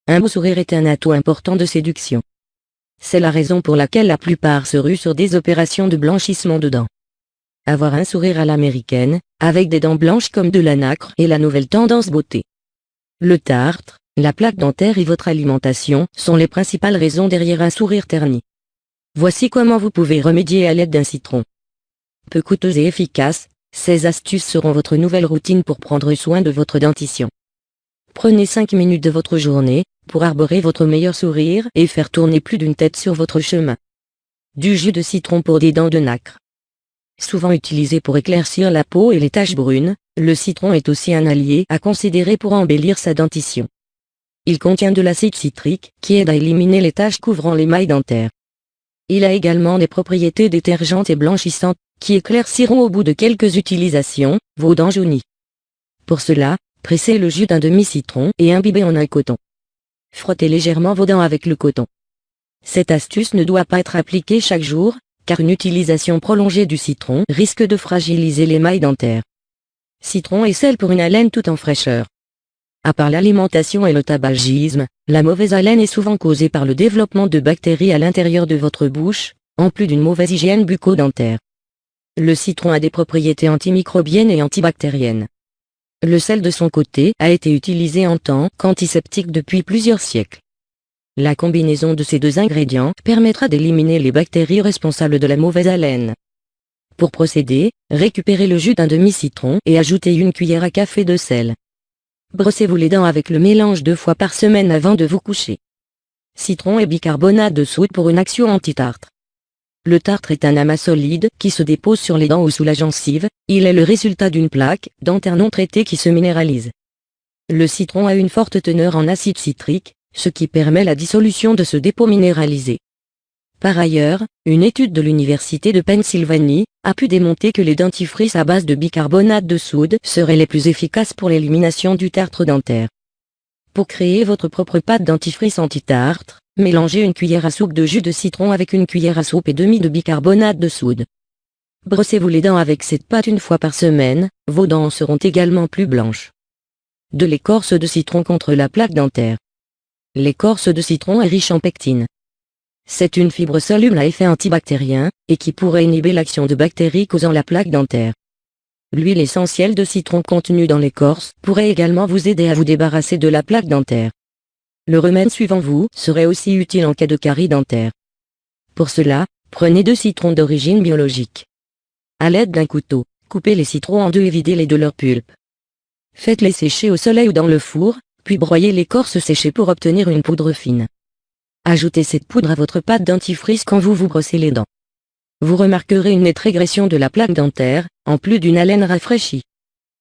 un beau sourire est un atout important de séduction. C'est la raison pour laquelle la plupart se ruent sur des opérations de blanchissement de dents. Avoir un sourire à l'américaine, avec des dents blanches comme de la nacre, est la nouvelle tendance beauté. Le tartre, la plaque dentaire et votre alimentation sont les principales raisons derrière un sourire terni. Voici comment vous pouvez remédier à l'aide d'un citron. Peu coûteuse et efficace, ces astuces seront votre nouvelle routine pour prendre soin de votre dentition. Prenez 5 minutes de votre journée pour arborer votre meilleur sourire et faire tourner plus d'une tête sur votre chemin. Du jus de citron pour des dents de nacre. Souvent utilisé pour éclaircir la peau et les taches brunes, le citron est aussi un allié à considérer pour embellir sa dentition. Il contient de l'acide citrique qui aide à éliminer les taches couvrant l'émail dentaire. Il a également des propriétés détergentes et blanchissantes qui éclairciront au bout de quelques utilisations vos dents jaunies. Pour cela, pressez le jus d'un demi-citron et imbibez en un coton. Frottez légèrement vos dents avec le coton. Cette astuce ne doit pas être appliquée chaque jour, car une utilisation prolongée du citron risque de fragiliser l'émail dentaire. Citron et sel pour une haleine tout en fraîcheur. À part l'alimentation et le tabagisme, la mauvaise haleine est souvent causée par le développement de bactéries à l'intérieur de votre bouche, en plus d'une mauvaise hygiène bucco-dentaire. Le citron a des propriétés antimicrobiennes et antibactériennes. Le sel de son côté a été utilisé en tant qu'antiseptique depuis plusieurs siècles. La combinaison de ces deux ingrédients permettra d'éliminer les bactéries responsables de la mauvaise haleine. Pour procéder, récupérez le jus d'un demi-citron et ajoutez une cuillère à café de sel. Brossez-vous les dents avec le mélange 2 fois par semaine avant de vous coucher. Citron et bicarbonate de soude pour une action anti-tartre. Le tartre est un amas solide qui se dépose sur les dents ou sous la gencive, il est le résultat d'une plaque dentaire non traitée qui se minéralise. Le citron a une forte teneur en acide citrique, ce qui permet la dissolution de ce dépôt minéralisé. Par ailleurs, une étude de l'Université de Pennsylvanie a pu démontrer que les dentifrices à base de bicarbonate de soude seraient les plus efficaces pour l'élimination du tartre dentaire. Pour créer votre propre pâte dentifrice anti-tartre, mélangez une cuillère à soupe de jus de citron avec une cuillère à soupe et demie de bicarbonate de soude. Brossez-vous les dents avec cette pâte une fois par semaine, vos dents seront également plus blanches. De l'écorce de citron contre la plaque dentaire. L'écorce de citron est riche en pectine. C'est une fibre soluble à effet antibactérien, et qui pourrait inhiber l'action de bactéries causant la plaque dentaire. L'huile essentielle de citron contenue dans l'écorce pourrait également vous aider à vous débarrasser de la plaque dentaire. Le remède suivant vous serait aussi utile en cas de carie dentaire. Pour cela, prenez 2 citrons d'origine biologique. À l'aide d'un couteau, coupez les citrons en 2 et videz-les de leur pulpe. Faites-les sécher au soleil ou dans le four, puis broyez l'écorce séchée pour obtenir une poudre fine. Ajoutez cette poudre à votre pâte dentifrice quand vous vous brossez les dents. Vous remarquerez une nette régression de la plaque dentaire, en plus d'une haleine rafraîchie.